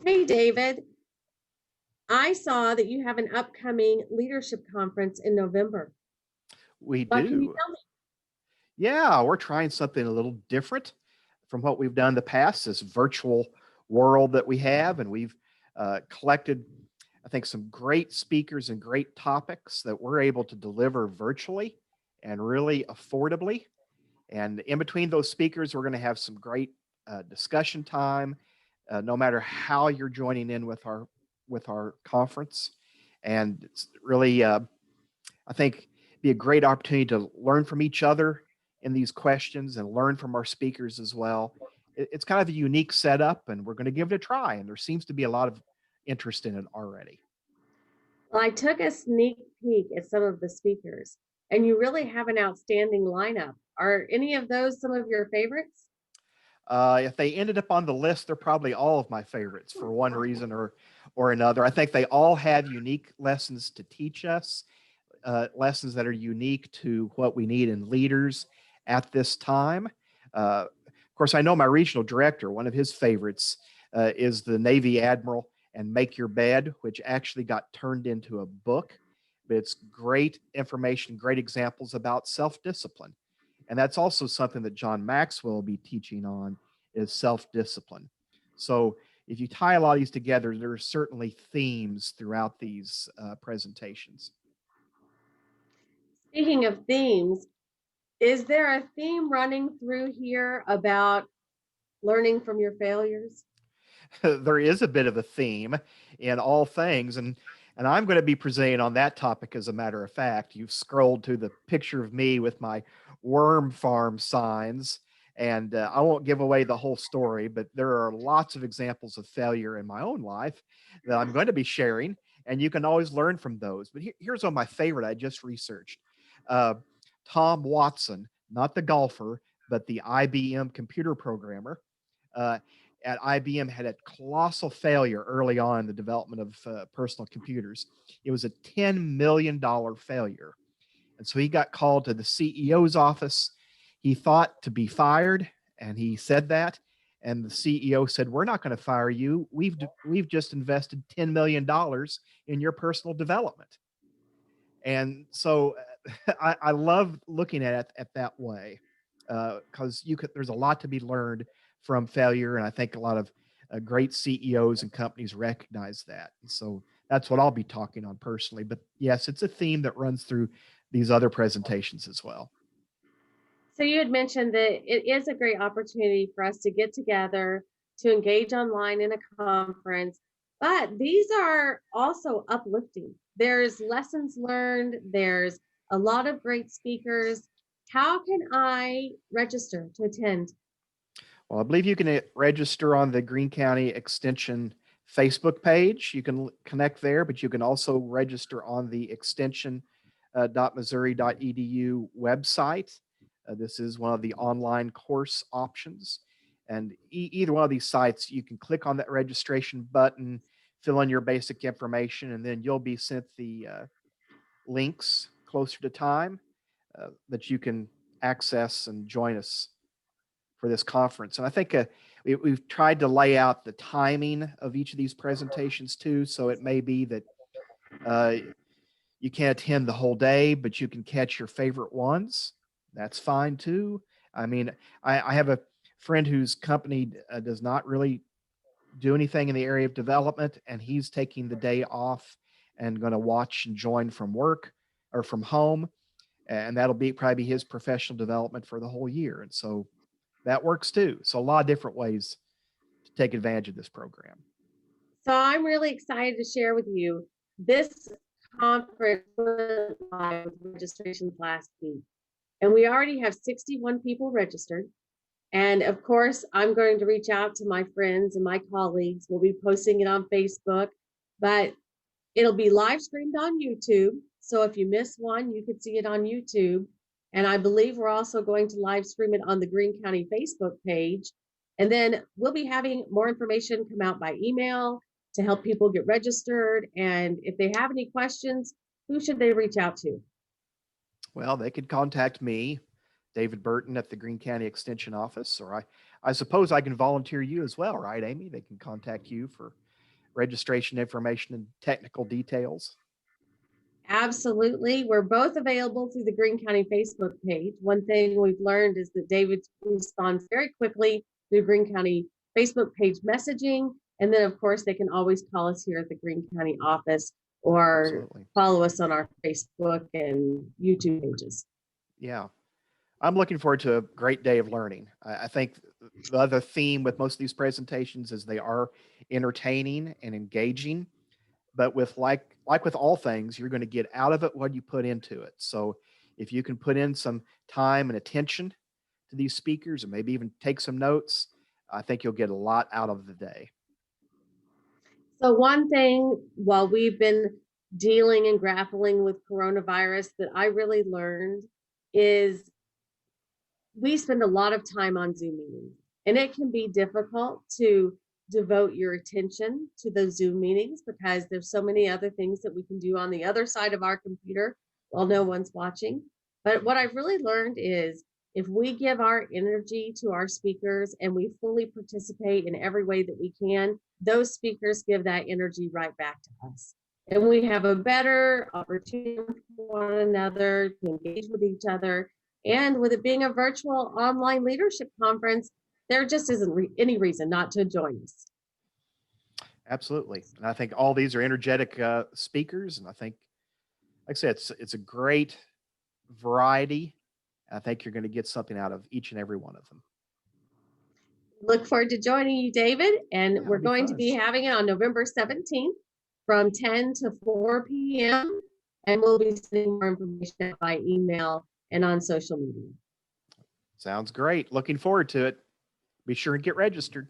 Hey, David. I saw that you have an upcoming leadership conference in November. We What can you do. tell me? Yeah, we're trying something a little different from what we've done in the past, this virtual world that we have. And we've collected, I think, some great speakers and great topics that we're able to deliver virtually and really affordably. And in between those speakers, we're going to have some great discussion time, no matter how you're joining in with our conference. And it's really I think be a great opportunity to learn from each other in these questions and learn from our speakers as well. It's kind of a unique setup, and we're going to give it a try. And there seems to be a lot of interest in it already. Well, I took a sneak peek at some of the speakers, and you really have an outstanding lineup. Are any of those some of your favorites? If they ended up on the list, they're probably all of my favorites for one reason or another. I think they all have unique lessons to teach us, lessons that are unique to what we need in leaders at this time. Of course, I know my regional director, one of his favorites is the Navy Admiral and Make Your Bed, which actually got turned into a book. But it's great information, great examples about self discipline. And that's also something that John Maxwell will be teaching on is self discipline. So if you tie a lot of these together, there are certainly themes throughout these presentations. Speaking of themes, is there a theme running through here about learning from your failures? There is a bit of a theme in all things, and I'm going to be presenting on that topic. As a matter of fact, you've scrolled to the picture of me with my worm farm signs, and I won't give away the whole story, but there are lots of examples of failure in my own life that I'm going to be sharing, and you can always learn from those. But here's one of my favorite I just researched. uh, Tom Watson, not the golfer, but the IBM computer programmer, uh, at IBM had a colossal failure early on in the development of personal computers. It was a $10 million failure. And so he got called to the CEO's office. He thought to be fired, and he said that. And the CEO said, "We're not going to fire you. We've just invested $10 million in your personal development." And so I love looking at it at that way because you could. There's a lot to be learned from failure, and I think a lot of great CEOs and companies recognize that. And so that's what I'll be talking on personally. But yes, it's a theme that runs through these other presentations as well. So you had mentioned that it is a great opportunity for us to get together, to engage online in a conference, but these are also uplifting. There's lessons learned, there's a lot of great speakers. How can I register to attend? Well, I believe you can register on the Greene County Extension Facebook page. You can connect there, but you can also register on the extension .missouri.edu website. This is one of the online course options. And either one of these sites, you can click on that registration button, fill in your basic information, and then you'll be sent the links closer to time that you can access and join us for this conference. And I think we've tried to lay out the timing of each of these presentations too. So it may be that uh, you can't attend the whole day, but you can catch your favorite ones. That's fine too. I mean, I have a friend whose company does not really do anything in the area of development, and he's taking the day off and going to watch and join from work or from home, and that'll be probably his professional development for the whole year. And so that works too. So a lot of different ways to take advantage of this program. So I'm really excited to share with you this conference went live with registrations last week, and we already have 61 people registered. And of course, I'm going to reach out to my friends and my colleagues. We'll be posting it on Facebook, but it'll be live streamed on YouTube. So if you miss one, you could see it on YouTube. And I believe we're also going to live stream it on the Greene County Facebook page. And then we'll be having more information come out by email to help people get registered. And if they have any questions, who should they reach out to? Well, they could contact me, David Burton at the Greene County Extension Office, or I suppose I can volunteer you as well, right, Amy? They can contact you for registration information and technical details? Absolutely. We're both available through the Greene County Facebook page. One thing we've learned is that David responds very quickly through Greene County Facebook page messaging. And then, of course, they can always call us here at the Greene County office or Absolutely. follow us on our Facebook and YouTube pages. Yeah. I'm looking forward to a great day of learning. I think the other theme with most of these presentations is they are entertaining and engaging, but with like with all things, you're going to get out of it what you put into it. So if you can put in some time and attention to these speakers and maybe even take some notes, I think you'll get a lot out of the day. So one thing while we've been dealing and grappling with coronavirus that I really learned is we spend a lot of time on Zoom meetings, and it can be difficult to devote your attention to those Zoom meetings because there's so many other things that we can do on the other side of our computer while no one's watching. But what I've really learned is if we give our energy to our speakers and we fully participate in every way that we can, those speakers give that energy right back to us. And we have a better opportunity with one another to engage with each other. And with it being a virtual online leadership conference, there just isn't any reason not to join us. Absolutely. And I think all these are energetic speakers. And I think, like I said, it's a great variety. I think you're going to get something out of each and every one of them. Look forward to joining you, David. And Yeah, we're it'll be going to fun. be having it on November 17th from 10 to 4 p.m. And we'll be sending more information by email and on social media. Sounds great. Looking forward to it. Be sure and get registered.